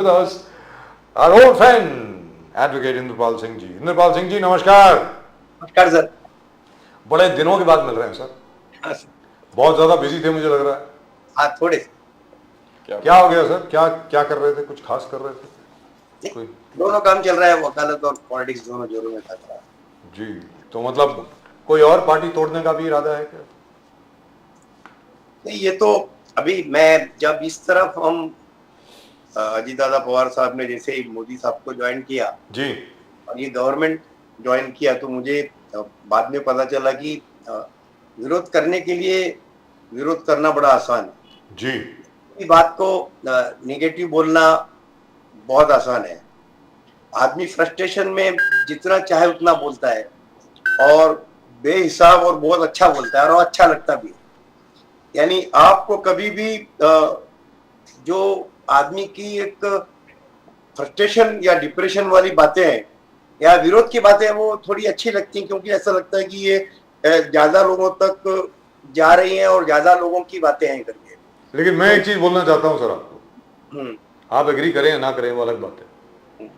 with us our old friend, Advocate Inderpal Singh ji. Inderpal Singh जी, नमस्कार. नमस्कार sir. बड़े दिनों के बाद मिल रहे हैं सर. हाँ सर. बहुत ज्यादा बिजी थे मुझे लग रहा है. हाँ थोड़े से. क्या हो गया सर? क्या क्या कर रहे थे? कुछ खास कर रहे थे? कोई दोनों काम चल रहा है, वकालत और पॉलिटिक्स दोनों जोरों में चल रहा है. जी. तो मतलब कोई और पार्टी तोड़ने का भी इरादा है क्या? नहीं, ये तो अभी मैं जब इस तरफ हम अजीत दादा पवार साहब ने जैसे ही मोदी साहब को ज्वाइन किया जी. और ये गवर्नमेंट ज्वाइन किया तो मुझे बाद में पता चला कि विरोध करने के लिए विरोध करना बड़ा आसान है. जी. इस बात को नेगेटिव बोलना बहुत आसान है. आदमी फ्रस्ट्रेशन में जितना चाहे उतना बोलता है और बेहिसाब और बहुत अच्छा बोलता है और अच्छा लगता भी है. यानी आपको कभी भी जो आदमी की एक फ्रस्ट्रेशन या डिप्रेशन वाली बातें हैं या विरोध की बातें हैं वो थोड़ी अच्छी लगती हैं, क्योंकि ऐसा लगता है कि ये ज्यादा लोगों तक जा रही हैं और ज्यादा लोगों की बातें हैं करके. लेकिन मैं एक चीज बोलना चाहता हूं सर आपको. आप एग्री करें या ना करें वो अलग बात है,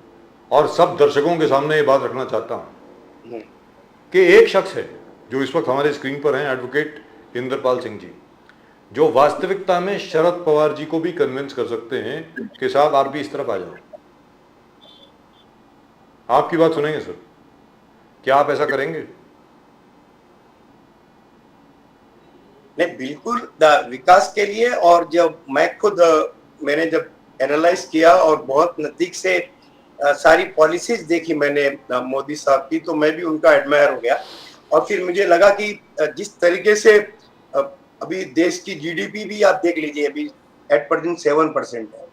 और सब दर्शकों के सामने ये बात रखना चाहता हूं कि एक शख्स है जो इस वक्त हमारे स्क्रीन पर हैं, एडवोकेट इंदरपाल सिंह जी, जो वास्तविकता में शरद पवार जी को भी कन्विंस कर सकते हैं कि साहब आप भी इस तरफ आ जाओ. आपकी बात सुनेंगे सर. क्या आप ऐसा करेंगे? नहीं, बिल्कुल विकास के लिए. और जब मैं खुद मैंने जब एनालाइज किया और बहुत नजदीक से सारी पॉलिसीज देखी मैंने मोदी साहब की, तो मैं भी उनका एडमायर हो गया. और फिर मुझे लगा कि जिस तरीके से अभी देश की जीडीपी भी आप देख लीजिए, अभी एट प्रेजेंट 7% है,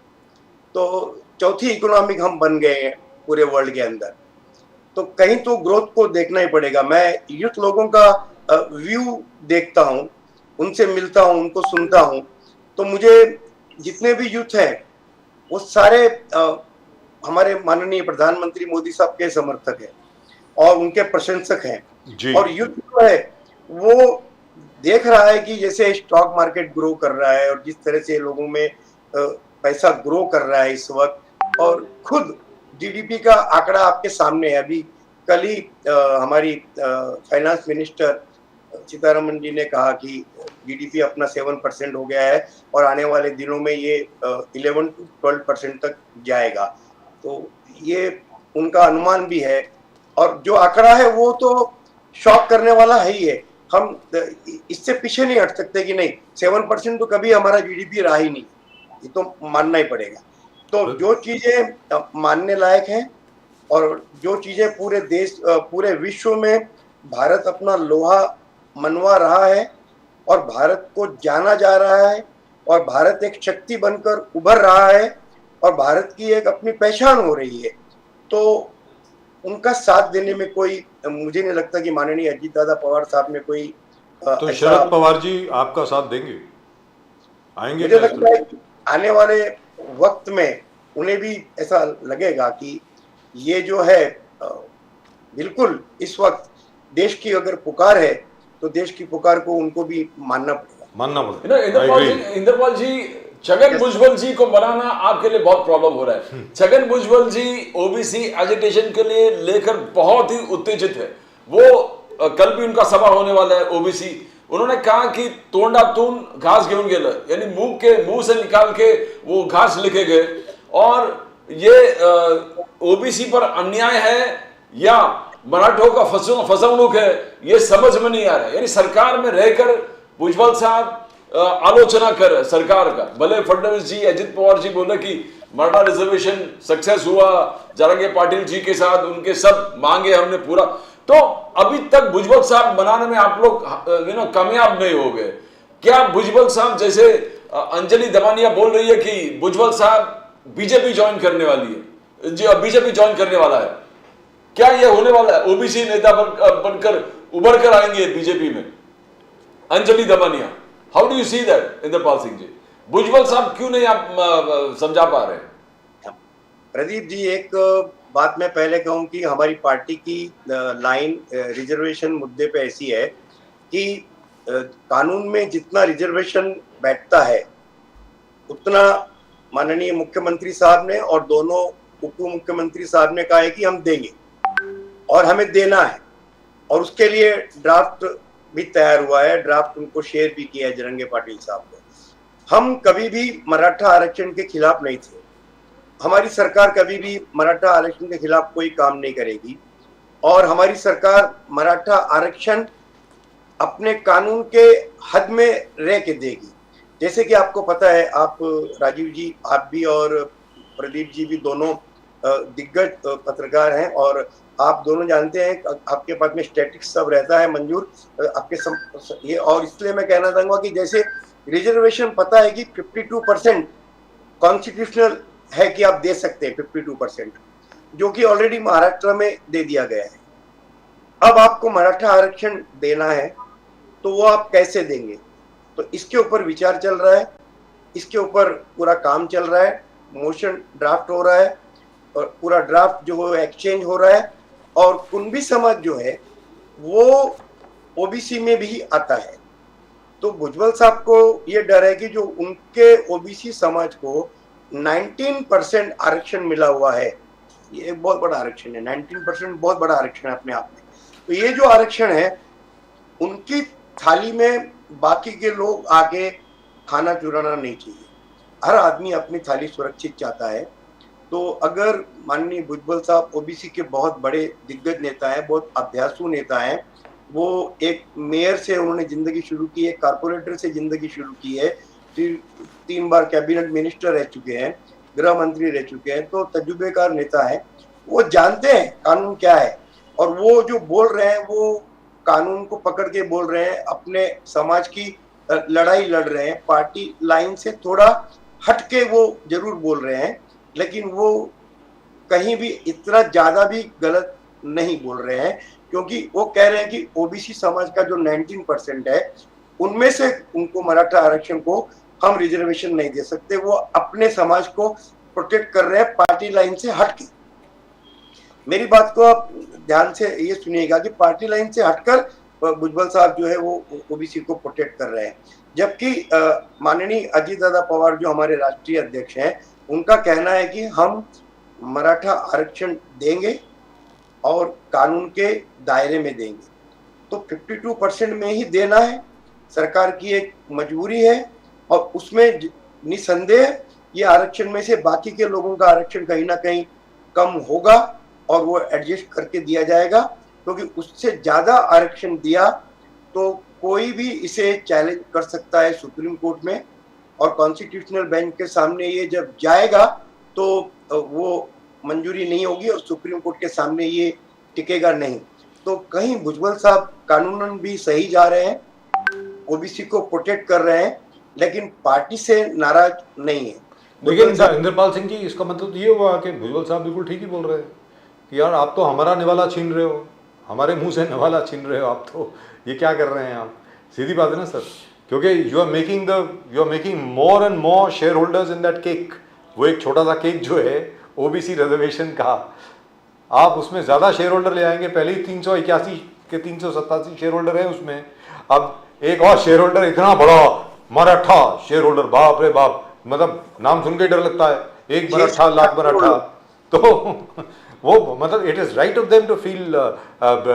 तो चौथी इकोनॉमिक हम बन गए हैं पूरे वर्ल्ड के अंदर. तो कहीं तो ग्रोथ को देखना ही पड़ेगा. मैं यूथ लोगों का व्यू देखता हूँ, उनसे मिलता हूँ, उनको सुनता हूँ, तो मुझे जितने भी यूथ हैं वो सारे हमारे माननीय प्रधानमंत्री मोदी साहब के समर्थक हैं और उनके प्रशंसक हैं. और यूथ जो है वो देख रहा है कि जैसे स्टॉक मार्केट ग्रो कर रहा है और जिस तरह से लोगों में पैसा ग्रो कर रहा है इस वक्त, और खुद जीडीपी का आंकड़ा आपके सामने है. अभी कल ही हमारी फाइनेंस मिनिस्टर सीतारमन जी ने कहा कि जीडीपी अपना 7% हो गया है और आने वाले दिनों में ये 11 to 12% तक जाएगा. तो ये उनका अनुमान भी है और जो आंकड़ा है वो तो शॉक करने वाला है ही है. हम इससे पीछे नहीं हट सकते कि नहीं 7% तो कभी हमारा जीडीपी रहा ही नहीं, ये तो मानना ही पड़ेगा. तो जो चीजें मानने लायक हैं और जो चीजें पूरे देश पूरे विश्व में भारत अपना लोहा मनवा रहा है और भारत को जाना जा रहा है और भारत एक शक्ति बनकर उभर रहा है और भारत की एक अपनी पहचान हो रही है, तो उनका साथ देने में कोई मुझे नहीं लगता कि माननीय अजीत दादा पवार साहब में कोई तो शरद पवार जी आपका साथ देंगे, आएंगे? मुझे लगता है कि आने वाले वक्त में उन्हें भी ऐसा लगेगा कि ये जो है बिल्कुल इस वक्त देश की अगर पुकार है तो देश की पुकार को उनको भी मानना पड़ेगा. इंदरपाल जी, छगन भुजबल जी को बनाना आपके लिए बहुत प्रॉब्लम हो रहा है. छगन भुजबल जी ओबीसी एजिटेशन के लिए लेकर बहुत ही उत्तेजित है. वो कल भी उनका सभा होने वाला है ओबीसी. उन्होंने कहा कि तोंडातून घास घेऊन गेलं, यानी मुंह से निकाल के वो घास लिखे गए. और ये ओबीसी पर अन्याय है या मराठों का फसवणूक है, ये समझ में नहीं आ रहा है. यानी सरकार में रहकर भुजबल साहब आलोचना कर सरकार का. भले फडणवीस जी, अजित पवार जी बोले कि मराठा रिजर्वेशन सक्सेस हुआ जरांगे पाटिल जी के साथ, उनके सब मांगे हमने पूरा. तो अभी तक भुजबल साहब बनाने में आप लोग कामयाब नहीं हो गए. क्या भुजबल साहब, जैसे अंजलि दमानिया बोल रही है कि भुजबल साहब बीजेपी ज्वाइन करने वाली है, जी बीजेपी ज्वाइन करने वाला है, क्या ये होने वाला है? ओबीसी नेता बनकर उभर कर आएंगे बीजेपी में Anjali Damania. How do you see that Inderpal Singh ji? Bhujbal साहब क्यों नहीं आप समझा पा रहे? प्रदीप जी, एक बात मैं पहले कहूं कि हमारी पार्टी की लाइन रिजर्वेशन मुद्दे पे ऐसी है कि कानून में जितना रिजर्वेशन बैठता है उतना माननीय मुख्यमंत्री साहब ने और दोनों उप मुख्यमंत्री साहब ने कहा है कि हम देंगे और हमें देना है, और उसके लिए ड्राफ्ट भी तैयार हुआ है, ड्राफ्ट उनको शेयर भी किया है जरंगे पाटिल साहब को। हम कभी भी मराठा आरक्षण के खिलाफ नहीं थे, हमारी सरकार कभी भी मराठा आरक्षण के खिलाफ कोई काम नहीं करेगी, और हमारी सरकार मराठा आरक्षण अपने कानून के हद में रह के देगी। जैसे कि आपको पता है, आप राजीव जी, आप भी और प्रदीप जी भी दोनों दिग्गज पत्रकार हैं, और आप दोनों जानते हैं आपके पास में स्टैटिक्स सब रहता है मंजूर आपके ये, और इसलिए मैं कहना चाहूंगा कि जैसे रिजर्वेशन पता है कि 52% कॉन्स्टिट्यूशनल है कि आप दे सकते हैं 52%, जो कि ऑलरेडी महाराष्ट्र में दे दिया गया है। अब आपको मराठा आरक्षण देना है तो वो आप कैसे देंगे, तो इसके ऊपर विचार चल रहा है, इसके ऊपर पूरा काम चल रहा है, मोशन ड्राफ्ट हो रहा है और पूरा ड्राफ्ट जो है एक्सचेंज हो रहा है। और कुणबी समाज जो है वो ओबीसी में भी आता है, तो भुजबल साहब को ये डर है कि जो उनके ओबीसी समाज को 19% आरक्षण मिला हुआ है, ये एक बहुत बड़ा आरक्षण है, 19% बहुत बड़ा आरक्षण है अपने आप में। तो ये जो आरक्षण है उनकी थाली में बाकी के लोग आके खाना चुराना नहीं चाहिए। हर आदमी अपनी थाली सुरक्षित चाहता है। तो अगर माननीय भुजबल साहब ओबीसी के बहुत बड़े दिग्गज नेता हैं, बहुत अभ्यासु नेता हैं, वो एक मेयर से उन्होंने जिंदगी शुरू की है, कारपोरेटर से जिंदगी शुरू की है, 3 बार कैबिनेट मिनिस्टर रह चुके हैं, गृह मंत्री रह चुके हैं, तो तजुर्बेकार नेता है, वो जानते हैं कानून क्या है। और वो जो बोल रहे हैं वो कानून को पकड़ के बोल रहे हैं, अपने समाज की लड़ाई लड़ रहे हैं, पार्टी लाइन से थोड़ा हटके वो जरूर बोल रहे हैं, लेकिन वो कहीं भी इतना ज्यादा भी गलत नहीं बोल रहे हैं, क्योंकि वो कह रहे हैं कि ओबीसी समाज का जो 19% है उनमें से उनको मराठा आरक्षण को हम रिजर्वेशन नहीं दे सकते। वो अपने समाज को प्रोटेक्ट कर रहे हैं पार्टी लाइन से हटके। मेरी बात को आप ध्यान से ये सुनिएगा कि पार्टी लाइन से हटकर भुजबल साहब जो है वो ओबीसी को प्रोटेक्ट कर रहे हैं, जबकि माननीय अजीत दादा पवार जो हमारे राष्ट्रीय अध्यक्ष हैं, उनका कहना है कि हम मराठा आरक्षण देंगे और कानून के दायरे में देंगे। तो 52% में ही देना है, सरकार की एक मजबूरी है, और उसमें निसंदेह ये आरक्षण में से बाकी के लोगों का आरक्षण कहीं ना कहीं कम होगा और वो एडजस्ट करके दिया जाएगा, क्योंकि उससे ज्यादा आरक्षण दिया तो कोई भी इसे चैलेंज कर सकता है सुप्रीम कोर्ट में, और कॉन्स्टिट्यूशनल बेंच के सामने ये जब जाएगा तो वो मंजूरी नहीं होगी और सुप्रीम कोर्ट के सामने ये टिकेगा नहीं। तो कहीं भुजबल साहब कानूनन भी सही जा रहे हैं, ओबीसी को प्रोटेक्ट कर रहे हैं, लेकिन पार्टी से नाराज नहीं है। लेकिन इंद्रपाल सिंह जी, इसका मतलब ये हुआ कि भुजबल साहब बिल्कुल ठीक ही बोल रहे हैं कि यार आप तो हमारा निवाला छीन रहे हो, हमारे मुंह से निवाला छीन रहे हो, आप तो ये क्या कर रहे हैं आप। सीधी बात है ना सर, क्योंकि you are making more and more shareholders in that cake. वो एक छोटा सा केक जो है ओबीसी रिजर्वेशन का, आप उसमें ज़्यादा शेयर होल्डर ले आएंगे। पहले ही 381 के 387 शेयर होल्डर हैं उसमें, अब एक और शेयर होल्डर इतना बड़ा मराठा शेयर होल्डर, बाप रे बाप, मतलब नाम सुन के डर लगता है, एक मराठा लाख मराठा। तो वो मतलब it is right of them to feel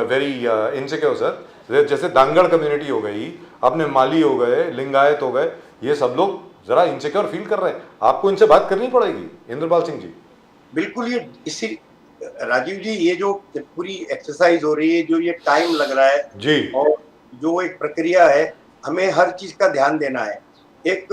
very insecure sir. जैसे दांगड़ कम्युनिटी हो गई, अपने माली हो गए, लिंगायत हो गए, ये सब लोग जरा इनसिक्योर फील कर रहे हैं, आपको इनसे बात करनी पड़ेगी इंद्रपाल सिंह जी। बिल्कुल, ये इसी राजीव जी, ये जो पूरी एक्सरसाइज हो रही है, जो ये टाइम लग रहा है जी, और जो एक प्रक्रिया है, हमें हर चीज का ध्यान देना है। एक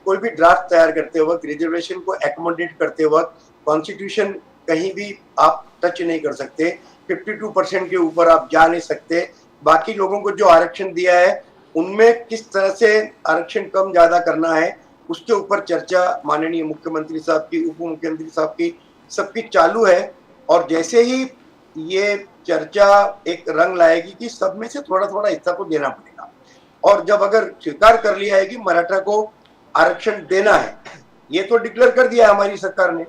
कोई भी ड्राफ्ट तैयार करते वक्त, रिजर्वेशन को एकोमोडेट करते वक्त, कॉन्स्टिट्यूशन कहीं भी आप टच नहीं कर सकते, 52% के ऊपर आप जा नहीं सकते। बाकी लोगों को जो आरक्षण दिया है उनमें किस तरह से आरक्षण कम ज्यादा करना है, उसके ऊपर चर्चा माननीय मुख्यमंत्री साहब की, उप मुख्यमंत्री साहब की, सबकी चालू है। और जैसे ही ये चर्चा एक रंग लाएगी कि सब में से थोड़ा थोड़ा हिस्सा को देना पड़ेगा, और जब अगर स्वीकार कर लिया है कि मराठा को आरक्षण देना है, ये तो डिक्लेयर कर दिया है हमारी सरकार ने,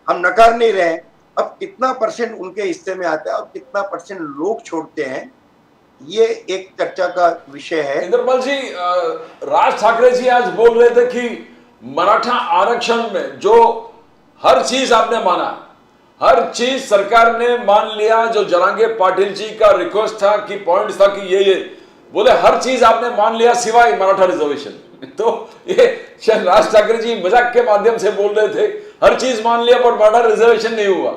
हम नकार नहीं रहे। अब कितना परसेंट उनके हिस्से में आता है और कितना परसेंट लोग छोड़ते हैं, ये एक चर्चा का विषय है। इंद्रपाल जी, राज ठाकरे जी आज बोल रहे थे कि मराठा आरक्षण में जो हर चीज आपने माना, हर चीज सरकार ने मान लिया, जो जरांगे पाटिल जी का रिक्वेस्ट था कि पॉइंट था कि ये बोले हर चीज आपने मान लिया सिवाय मराठा रिजर्वेशन। तो ये शायद राज ठाकरे जी मजाक के माध्यम से बोल रहे थे, हर चीज मान लिया पर मराठा रिजर्वेशन नहीं हुआ।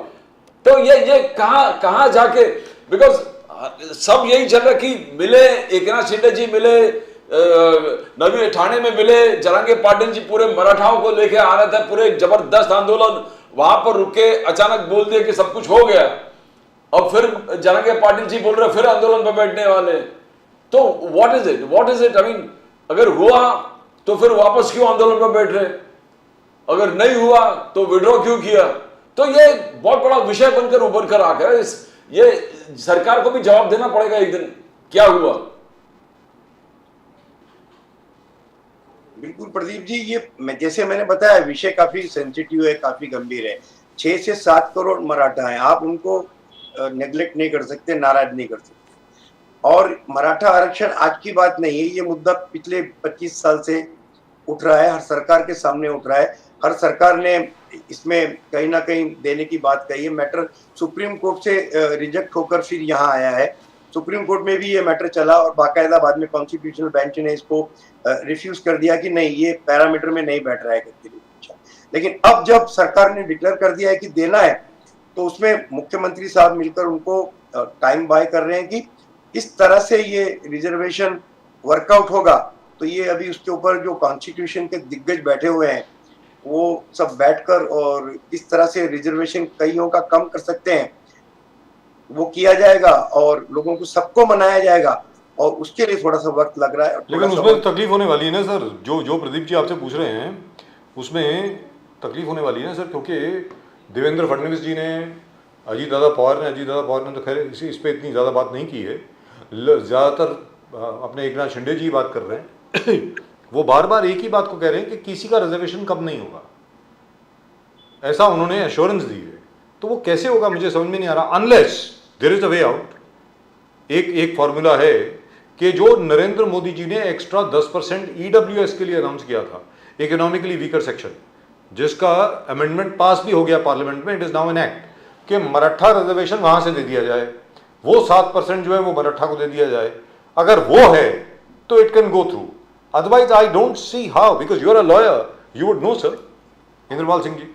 तो ये कहां जाके, बिकॉज सब यही चल रहा कि मिले एकनाथ शिंदे जी, मिले नवी ठाणे में मिले, जरांगे पाटिल जी पूरे मराठाओं को लेके आ रहे थे, पूरे जबरदस्त आंदोलन, वहां पर रुके, अचानक बोल दिया कि सब कुछ हो गया, और फिर जरांगे पाटिल जी बोल रहे फिर आंदोलन पर बैठने वाले। तो what is it, I mean अगर हुआ तो फिर वापस क्यों आंदोलन पर बैठ रहे, अगर नहीं हुआ तो विड्रॉ क्यों किया? तो ये बहुत बड़ा विषय बनकर उभर कर आ गया। ये सरकार को भी जवाब देना पड़ेगा एक दिन, क्या हुआ। बिल्कुल प्रदीप जी, ये जैसे मैंने बताया विषय काफी सेंसिटिव है, काफी गंभीर है। 6 से 7 करोड़ मराठा हैं, आप उनको नेग्लेक्ट नहीं कर सकते, नाराज नहीं कर सकते। और मराठा आरक्षण आज की बात नहीं है, ये मुद्दा पिछले 25 साल से उठ रहा है, हर सरकार के सामने उठ रहा है। हर सरकार ने इसमें कहीं ना कहीं देने की बात कही है। मैटर सुप्रीम कोर्ट से रिजेक्ट होकर फिर यहाँ आया है, सुप्रीम कोर्ट में भी ये मैटर चला और बाकायदा बाद में कॉन्स्टिट्यूशनल बेंच ने इसको रिफ्यूज कर दिया कि नहीं, ये पैरामीटर में नहीं बैठ रहा है करके पूछा। लेकिन अब जब सरकार ने डिक्लेयर कर दिया है कि देना है, तो उसमें मुख्यमंत्री साहब मिलकर उनको टाइम बाय कर रहे हैं कि इस तरह से ये रिजर्वेशन वर्कआउट होगा। तो ये अभी उसके ऊपर जो कॉन्स्टिट्यूशन के दिग्गज बैठे हुए हैं वो सब बैठकर और इस तरह से रिजर्वेशन कईयों का कम कर सकते हैं, वो किया जाएगा और लोगों को सबको मनाया जाएगा, और उसके लिए थोड़ा सा वक्त लग रहा है। लेकिन उसमें तकलीफ होने वाली है ना सर, जो प्रदीप जी आपसे पूछ रहे हैं उसमें तकलीफ होने वाली है ना सर, क्योंकि देवेंद्र फडणवीस जी ने, अजीत दादा पवार ने तो खैर इस पर इतनी ज़्यादा बात नहीं की है, ज़्यादातर अपने एकनाथ शिंदे जी बात कर रहे हैं वो बार बार एक ही बात को कह रहे हैं कि किसी का रिजर्वेशन कम नहीं होगा, ऐसा उन्होंने एश्योरेंस दी है। तो वो कैसे होगा मुझे समझ में नहीं आ रहा, unless there is a way out. एक फॉर्मूला है कि जो नरेंद्र मोदी जी ने एक्स्ट्रा 10% ईडब्ल्यूएस के लिए अनाउंस किया था, इकोनॉमिकली वीकर सेक्शन, जिसका अमेंडमेंट पास भी हो गया पार्लियामेंट में, it is now an act, कि मराठा रिजर्वेशन वहां से दे दिया जाए, वो 7% जो है वो मराठा को दे दिया जाए। अगर वो है तो it can go through, otherwise I don't see how, because you are a lawyer, you would know sir. Indrapal Singh ji.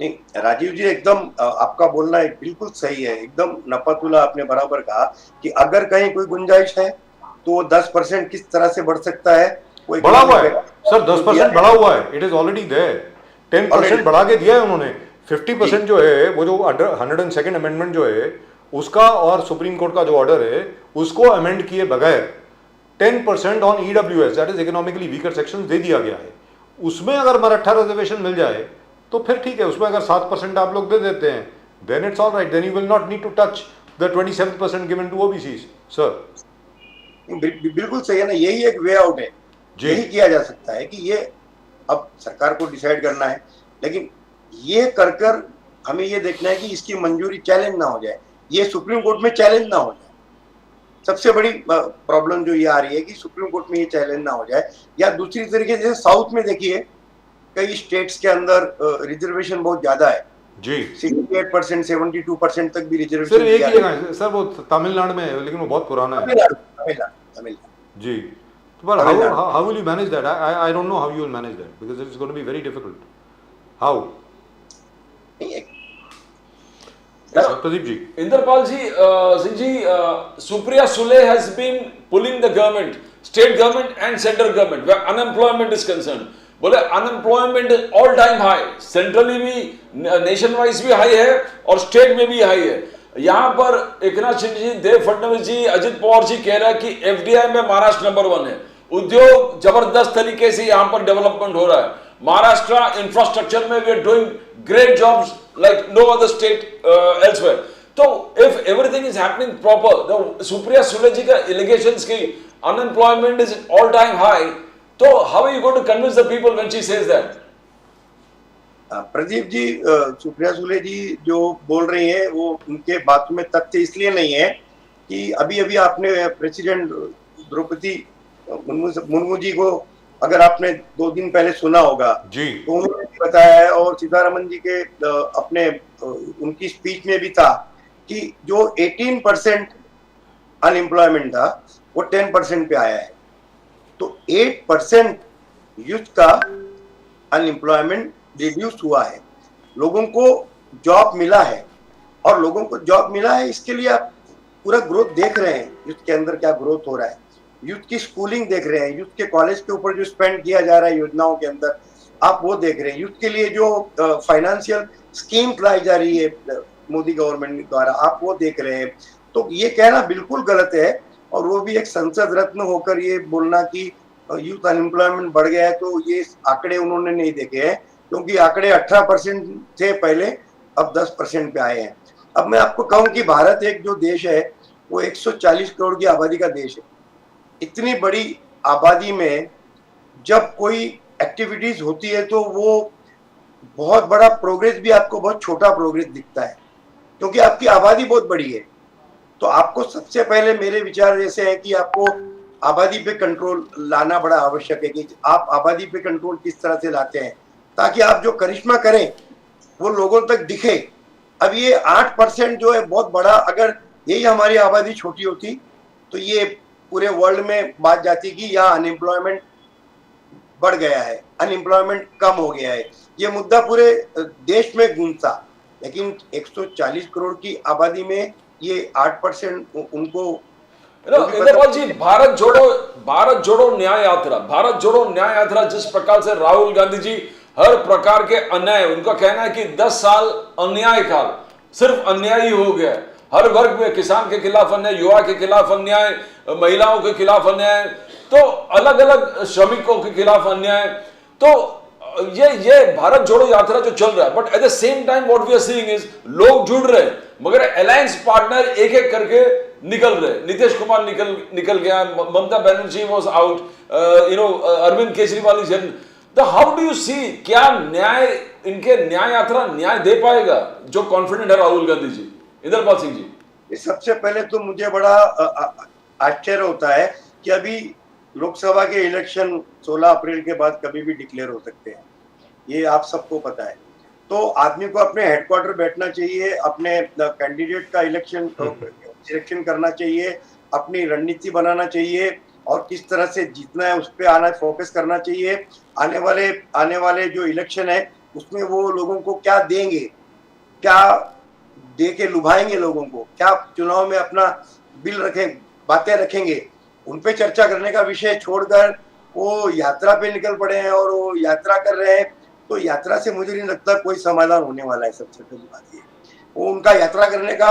नहीं राजीव जी, एकदम आपका बोलना बिल्कुल सही है, एकदम नपातुला आपने बराबर कहा कि अगर कहीं कोई गुंजाइश है तो 10% किस तरह से बढ़ सकता है। बढ़ा हुआ है सर, 10% बढ़ा हुआ है, इट इज ऑलरेडी देयर। 10% बढ़ा के दिया है उन्होंने। 50% जो है वो जो 102nd अमेंडमेंट जो है उसका और सुप्रीम कोर्ट का जो ऑर्डर है उसको अमेंड किए बगैर 10% on EWS, that is economically weaker section दे दिया गया है। उसमें अगर मराठा रिजर्वेशन मिल जाए तो फिर ठीक है, उसमें अगर 7% आप लोग दे देते हैं, then it's all right, then you will not need to touch the 27% given to OBCs. Sir बिल्कुल सही है ना, यही एक वे आउट है, यही किया जा सकता है कि ये अब सरकार को डिसाइड करना है, लेकिन ये कर हमें ये देखना है कि इसकी मंजूरी चैलेंज ना हो जाए, ये सुप्रीम कोर्ट में चैलेंज ना हो जाए। सबसे बड़ी प्रॉब्लम जो ये आ रही है कि सुप्रीम कोर्ट में ये चैलेंज ना हो जाए। या दूसरी तरीके से साउथ में देखिए, कई स्टेट्स के अंदर रिजर्वेशन बहुत ज्यादा है जी, 68%, 72% तक भी रिजर्वेशन। सिर्फ एक ही जगह है सर, वो तमिलनाडु में है, लेकिन वो बहुत पुराना है। तमिलनाडु जी। But how will you manage that? I don't know how you will manage that, because it's going to be very difficult. How? Pradeep ji. Inderpal ji, Singh ji, Supriya Sule has been pulling the government, state government and central government where unemployment is concerned. बोले unemployment all time high, centrally भी nation wise भी high है और state में भी high है। यहाँ पर एकनाथ शिंदे जी, देव फडणवीस जी, अजित पवार जी कह रहा है कि एफडीआई में महाराष्ट्र नंबर 1 है, उद्योग जबरदस्त तरीके से यहाँ पर डेवलपमेंट हो रहा है, महाराष्ट्र इंफ्रास्ट्रक्चर में we are doing great jobs like no other state elsewhere. तो if everything is happening proper, Supriya Sule ji का एलिगेशंस की unemployment is all time high, तो how are you going to convince the people when she says that? Pradeep ji, Supriya Sule ji जो बोल रही हैं वो उनके बात में तथ्य इसलिए नहीं है कि अभी अभी आपने प्रेसिडेंट द्रौपदी मुर्मू जी को अगर आपने 2 दिन पहले सुना होगा जी तो उन्होंने भी बताया है, और सीतारमन जी के अपने उनकी स्पीच में भी था कि जो 18% अनएम्प्लॉयमेंट था वो 10% पे आया है। तो 8% यूथ का अनएम्प्लॉयमेंट रिड्यूस हुआ है, लोगों को जॉब मिला है। और लोगों को जॉब मिला है, इसके लिए आप पूरा ग्रोथ देख रहे हैं, यूथ के अंदर क्या ग्रोथ हो रहा है, यूथ की स्कूलिंग देख रहे हैं, यूथ के कॉलेज के ऊपर जो स्पेंड किया जा रहा है योजनाओं के अंदर, आप वो देख रहे हैं। यूथ के लिए जो फाइनेंशियल स्कीम लाई जा रही है मोदी गवर्नमेंट द्वारा, आप वो देख रहे हैं। तो ये कहना बिल्कुल गलत है, और वो भी एक संसद रत्न होकर ये बोलना कि यूथ अनएम्प्लॉयमेंट बढ़ गया है, तो ये आंकड़े उन्होंने नहीं देखे हैं, क्योंकि आंकड़े 18% थे पहले, अब 10% पे आए हैं। अब मैं आपको कहूं कि भारत एक जो देश है वो 140 करोड़ की आबादी का देश है। इतनी बड़ी आबादी में जब कोई एक्टिविटीज होती है तो वो बहुत बड़ा प्रोग्रेस भी आपको बहुत छोटा प्रोग्रेस दिखता है, क्योंकि आपकी आबादी बहुत बड़ी है। तो आपको सबसे पहले मेरे विचार ऐसे है कि आपको आबादी पे कंट्रोल लाना बड़ा आवश्यक है, कि आप आबादी पे कंट्रोल किस तरह से लाते हैं ताकि आप जो करिश्मा करें वो लोगों तक दिखे। अब ये 8% जो है बहुत बड़ा, अगर यही हमारी आबादी छोटी होती तो ये पूरे वर्ल्ड में बात जाती कि यहाँ अनएम्प्लॉयमेंट बढ़ गया है, अनएम्प्लॉयमेंट कम हो गया है, ये मुद्दा पूरे देश में गूंजता। लेकिन 140 करोड़ की आबादी में ये 8% उनको इंद्रपाल जी, भारत जोड़ो न्याय यात्रा जिस प्रकार से राहुल गांधी जी हर प्रकार के अन्याय, उनका कहना है कि 10 साल अन्याय काल, सिर्फ अन्याय ही हो गया, हर वर्ग में, किसान के खिलाफ अन्याय, युवा के खिलाफ अन्याय, महिलाओं के खिलाफ अन्याय, तो अलग अलग श्रमिकों के खिलाफ अन्याय। तो ये भारत जोड़ो यात्रा जो चल रहा है, but at the same time what we are seeing is लोग जुड़ रहे हैं, मगर अलायंस पार्टनर एक एक करके निकल रहे। नीतीश कुमार निकल गया, Mamata Banerjee was out, Arvind Kejriwal is in. तो हाउ डू यू सी, क्या इनके न्याय यात्रा न्याय दे पाएगा, जो कॉन्फिडेंट है राहुल गांधी जी? इंद्रपाल सिंह जी, सबसे पहले तो मुझे बड़ा आश्चर्य होता है कि अभी लोकसभा के इलेक्शन 16 अप्रैल के बाद कभी भी डिक्लेयर हो सकते हैं, ये आप सबको पता है। तो आदमी को अपने हेडक्वार्टर बैठना चाहिए, अपने कैंडिडेट का सिलेक्शन करना चाहिए, अपनी रणनीति बनाना चाहिए, और किस तरह से जीतना है उस पर आना फोकस करना चाहिए। आने वाले जो इलेक्शन है उसमें वो लोगों को क्या देंगे, क्या दे के लुभाएंगे लोगों को, क्या चुनाव में अपना बिल बातें रखेंगे, उन पे चर्चा करने का विषय छोड़कर वो यात्रा पे निकल पड़े हैं और वो यात्रा कर रहे हैं। तो यात्रा से मुझे नहीं लगता कोई समाधान होने वाला है। सबसे पहली बात ये, वो उनका यात्रा करने का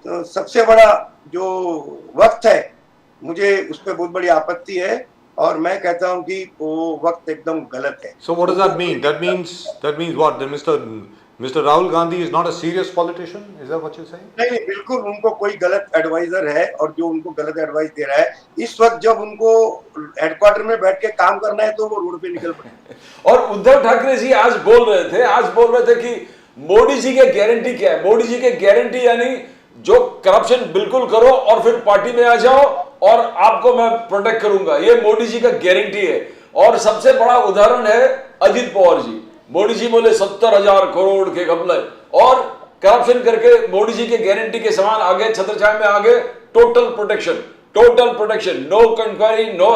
सबसे बड़ा जो वक्त है, मुझे उस पर बहुत बड़ी आपत्ति है, और मैं कहता हूं कि वो वक्त एकदम गलत है। So what does that mean? That means what? That Mr. Rahul Gandhi is not a serious politician? Is that what you're saying? नहीं, बिल्कुल उनको कोई गलत एडवाइजर है, और जो उनको गलत एडवाइस दे रहा है इस वक्त, जब उनको हेडक्वार्टर में बैठ के काम करना है तो वो रोड पे निकल पड़े। और उद्धव ठाकरे जी आज बोल रहे थे कि मोदी जी की गारंटी क्या है? मोदी जी की गारंटी यानी जो करप्शन बिल्कुल करो और फिर पार्टी में आ जाओ और आपको मैं प्रोटेक्ट करूंगा, ये मोदी जी का गारंटी है। और सबसे बड़ा उदाहरण है अजित पवार जी। मोदी जी बोले 70,000 करोड़ के घपले, और करप्शन करके मोदी जी के गारंटी के समान आगे छत्रछाया में आगे total protection, no inquiry, no.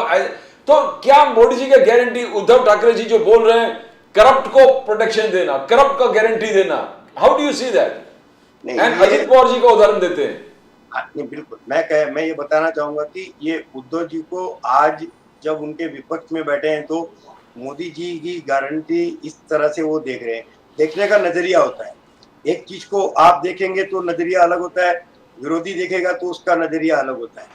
तो क्या मोदी जी के गारंटी, उद्धव ठाकरे जी जो बोल रहे हैं करप्ट को प्रोटेक्शन देना, करप्ट का गारंटी देना, how do you see that? And Ajit Pawar ji का उदाहरण देते हैं। नहीं, बिल्कुल मैं ये बताना चाहूंगा कि ये उद्धव जी को आज जब उनके विपक्ष में बैठे हैं तो मोदी जी की गारंटी इस तरह से वो देख रहे हैं। देखने का नजरिया होता है, एक चीज को आप देखेंगे तो नजरिया अलग होता है, विरोधी देखेगा तो उसका नजरिया अलग होता है।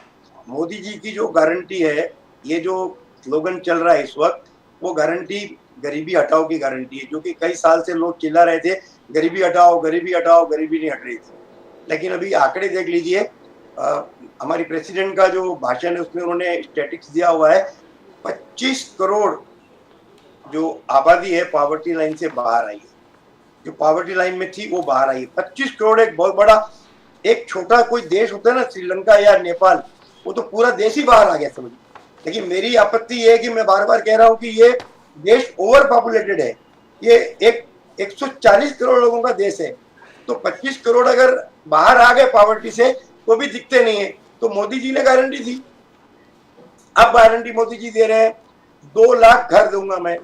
मोदी जी की जो गारंटी है, ये जो स्लोगन चल रहा है इस वक्त, वो गारंटी गरीबी हटाओ की गारंटी है, जो कि कई साल से लोग चिल्ला रहे थे गरीबी हटाओ, गरीबी हटाओ, गरीबी नहीं हट रही थी। लेकिन अभी आंकड़े देख लीजिए, हमारी प्रेसिडेंट का जो भाषण है उसमें उन्होंने स्टैटिस्टिक्स दिया हुआ है, 25 करोड़ जो आबादी है पॉवर्टी लाइन से बाहर आई है, जो पॉवर्टी लाइन में थी वो बाहर आई है। 25 करोड़ एक बहुत बड़ा, एक छोटा कोई देश होता है ना श्रीलंका या नेपाल, वो तो पूरा देश ही बाहर आ गया समझ। लेकिन मेरी आपत्ति ये है कि मैं बार बार कह रहा हूं कि ये देश ओवर पॉपुलेटेड है। ये एक 140 करोड़ लोगों का देश है, तो 25 करोड़ अगर बाहर आ गए पॉवर्टी से तो भी दिखते नहीं है। तो मोदी जी ने गारंटी दी, अब गारंटी मोदी जी दे रहे हैं 2 लाख घर दूंगा मैं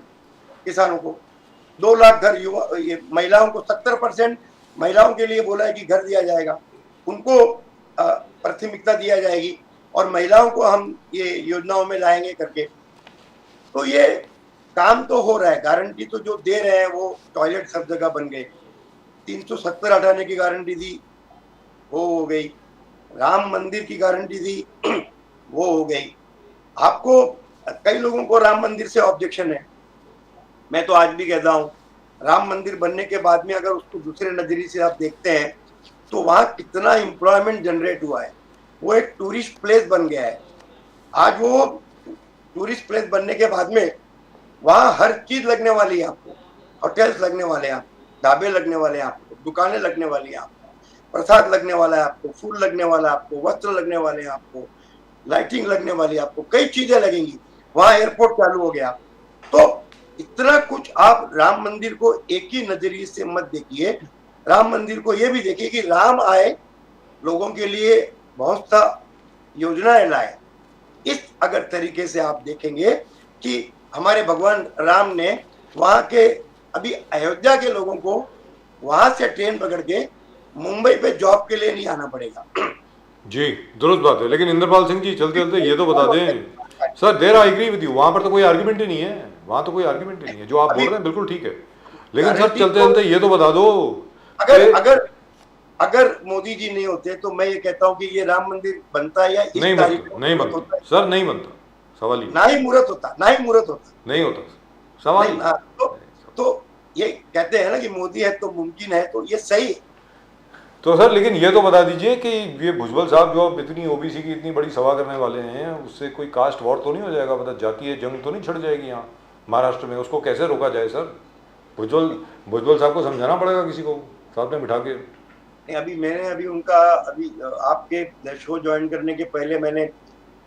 किसानों को, 2 लाख घर, युवा ये महिलाओं को 70% महिलाओं के लिए बोला है कि घर दिया जाएगा, उनको प्राथमिकता दिया जाएगी और महिलाओं को हम ये योजनाओं में लाएंगे करके। तो ये काम तो हो रहा है, गारंटी तो जो दे रहे हैं वो टॉयलेट सब जगह बन गए, 370 हटाने की गारंटी दी वो हो गई, राम मंदिर की गारंटी दी वो हो गई। आपको कई लोगों को राम मंदिर से ऑब्जेक्शन है, मैं तो आज भी कहता हूँ राम मंदिर बनने के बाद में अगर उसको दूसरे नजरिए से आप देखते हैं तो वहाँ कितना एम्प्लॉयमेंट जनरेट हुआ है, वो एक टूरिस्ट प्लेस बन गया है। आज वो टूरिस्ट प्लेस बनने के बाद में वहाँ हर चीज लगने वाली है आपको, होटल्स लगने वाले हैं आपको, ढाबे लगने वाले हैं आपको, दुकानें लगने वाली हैं आपको, प्रसाद लगने वाला है आपको, फूल लगने वाला है आपको, वस्त्र लगने वाले हैं आपको, लाइटिंग लगने वाली है आपको, कई चीजें लगेंगी। वहाँ एयरपोर्ट चालू हो गया। तो इतना कुछ आप राम मंदिर को एक ही नजरिए से मत देखिए, राम मंदिर को ये भी देखिए कि राम आए, लोगों के लिए बहुत सा योजनाएं लाए। इस अगर तरीके से आप देखेंगे कि हमारे भगवान राम ने वहाँ के, अभी अयोध्या के लोगों को वहां से ट्रेन पकड़ के मुंबई पे जॉब के लिए नहीं आना पड़ेगा। जी दुरुस्त बात है, लेकिन इंद्रपाल सिंह जी चलते चलते ये तो बता दें sir, there I agree with you, वहां पर तो कोई आर्ग्यूमेंट ही नहीं है, वहां तो कोई आर्ग्यूमेंट ही नहीं है, जो आप बोल रहे हैं बिल्कुल ठीक है, लेकिन सर चलते चलते ये तो बता दो अगर अगर अगर मोदी जी नहीं होते तो मैं ये कहता हूँ कि ये राम मंदिर बनता या इस नहीं तारीख बनता, में नहीं बनता सर, नहीं बनता, सवाल ही ना ही मुहूर्त होता, ना ही मुहूर्त होता, नहीं होता, सवाल ही तो ये कहते हैं ना कि मोदी है तो मुमकिन है, तो ये सही है। तो सर लेकिन ये तो बता दीजिए कि ये भुजबल साहब जो अब इतनी ओबीसी की इतनी बड़ी सभा करने वाले हैं, उससे कोई कास्ट वॉर तो नहीं हो जाएगा, मतलब जातीय जंग तो नहीं छिड़ जाएगी यहाँ महाराष्ट्र में, उसको कैसे रोका जाए सर? भुजबल साहब को समझाना पड़ेगा किसी को साथ में बिठा के। नहीं, अभी मैंने उनका आपके शो ज्वाइन करने के पहले मैंने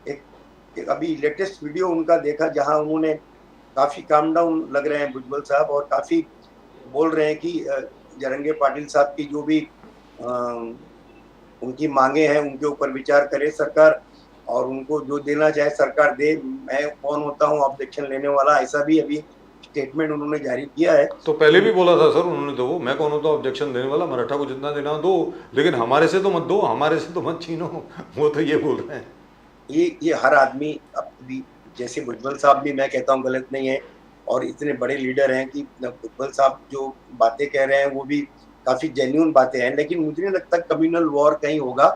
एक अभी लेटेस्ट वीडियो उनका देखा, जहां उन्होंने काफी काम डाउन लग रहे हैं भुजबल साहब, और काफी बोल रहे हैं कि जरंगे पाटिल साहब की जो भी उनकी मांगे हैं उनके ऊपर विचार करे सरकार, और उनको जो देना चाहे सरकार दे, मैं कौन होता हूँ ऑब्जेक्शन लेने वाला, ऐसा भी अभी स्टेटमेंट उन्होंने जारी किया है। तो पहले भी बोला था सर उन्होंने, तो मैं कौन होता ऑब्जेक्शन देने वाला, मराठा को जितना देना दो, लेकिन हमारे से तो मत दो, हमारे से तो मत छीनो, वो तो ये बोल रहे हैं। ये हर आदमी अभी, जैसे भुजबल साहब भी मैं कहता हूँ गलत नहीं है, और इतने बड़े लीडर हैं कि भुजबल साहब जो बातें कह रहे हैं वो भी काफी जेन्युइन बातें हैं, लेकिन मुझे नहीं लगता कम्युनल वॉर कहीं होगा।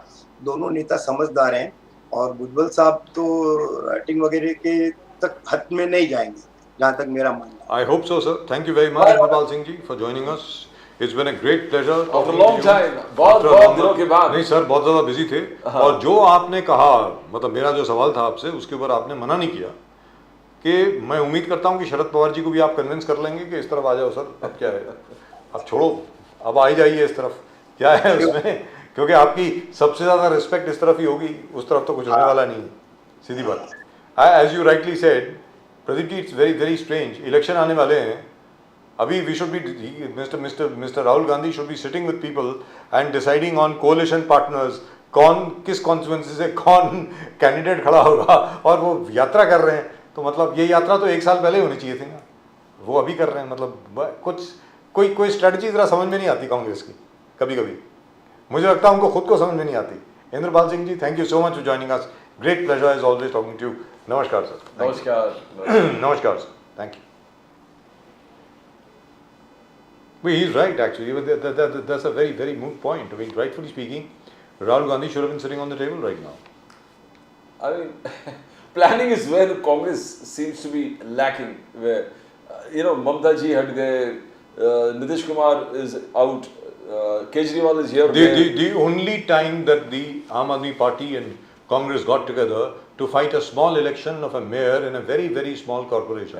दोनों नेता समझदार हैं, और भुजबल साहब तो राइटिंग वगैरह के तक हद में नहीं जाएंगे, जहां तक मेरा मानना है। I hope so sir, thank you very much Indrapal Singh ji for joining us, it's been a great pleasure talking to you. बहुत दिनों के बाद। नहीं सर, बहुत ज्यादा बिजी थे, और जो आपने कहा, मतलब मेरा जो सवाल था आपसे, उसके ऊपर आपने मना नहीं किया, कि मैं उम्मीद करता हूँ कि शरद पवार जी को भी आप कन्विंस कर लेंगे कि इस तरफ आ जाओ सर, अब क्या है, अब छोड़ो, अब आ ही जाइए इस तरफ, क्या है उसमें, क्योंकि आपकी सबसे ज्यादा रिस्पेक्ट इस तरफ ही होगी, उस तरफ तो कुछ होने वाला नहीं है, सीधी बात। As you rightly said Pradeep ji, it's very very strange, election आने वाले हैं अभी, we should be mister Rahul Gandhi should be sitting with people and deciding on coalition partners, कौन किस कॉन्स्टिट्यूएंसी से कौन कैंडिडेट खड़ा होगा, और वो यात्रा कर रहे हैं, तो मतलब ये यात्रा तो 1 साल पहले होनी चाहिए थी ना, वो अभी कर रहे हैं, मतलब कुछ कोई स्ट्रेटजी जरा समझ में नहीं आती कांग्रेस की, कभी कभी मुझे लगता है उनको खुद को समझ में नहीं आती। Indrapal Singh ji, thank you so much for joining us, great pleasure is always talking to you. नमस्कार सर। नमस्कार। नमस्कार sir, thank you. Well, he's right actually, that's a very very moot point. I mean, rightfully speaking, Rahul Gandhi should have been sitting on the table right now. I mean, planning is where the Congress seems to be lacking. Where Mamta ji had gaye, Nitish Kumar is out, Kejriwal is here. The only time that the Aam Aadmi Party and Congress got together to fight a small election of a mayor in a very very small corporation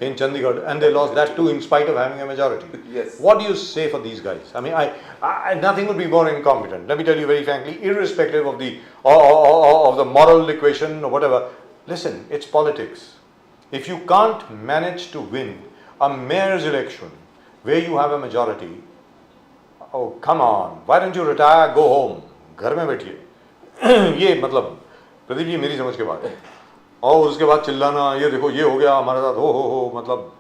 in Chandigarh, and they lost that too in spite of having a majority. Yes. What do you say for these guys? I mean, I nothing would be more incompetent. Let me tell you very frankly, irrespective of the moral equation or whatever. Listen, it's politics. If you can't manage to win a mayor's election where you have a majority, oh come on, why don't you retire, go home, घर में बैठिए। ये मतलब प्रदीप जी मेरी समझ के बात है। और उसके बाद चिल्लाना, ये देखो ये हो गया हमारे साथ, हो मतलब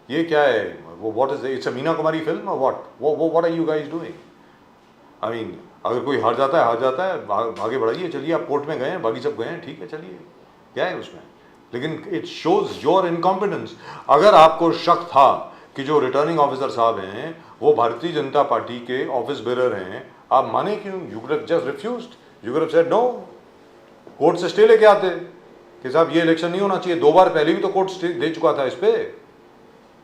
ये क्या है वो, what is it's a Meena Kumari film और what are you guys doing? I mean अगर कोई हार जाता है, आगे बढ़ाइए, चलिए आप कोर्ट में गए हैं, बाकी सब गए हैं, ठीक है चलिए, क्या है उसमें? लेकिन इट शोज योर इनकॉम्पिटेंस। अगर आपको शक था कि जो रिटर्निंग ऑफिसर साहब हैं वो भारतीय जनता पार्टी के ऑफिस बेरर हैं, आप माने क्यों? You could have just refused, you could have said no, court से स्टे लेके आते कि साहब ये इलेक्शन नहीं होना चाहिए। 2 बार पहले भी तो कोर्ट स्टे दे चुका था इस पे।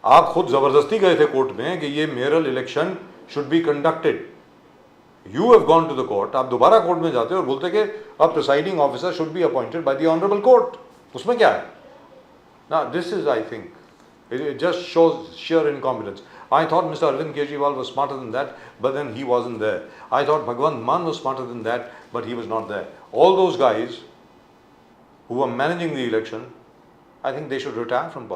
आप खुद जबरदस्ती गए थे कोर्ट में कि ये mayoral election should be conducted. You have gone to the court, आप दोबारा कोर्ट में जाते और बोलते कि अब presiding officer should be appointed by the honourable court. उसमें क्या है ना? This is, I think, it just shows sheer incompetence. I thought Mr. Arvind Kejriwal was smarter than that, but then he wasn't there. I thought Bhagwant Mann was smarter than that, but he was not there. All those guys who were managing the election, I think they should retire from politics.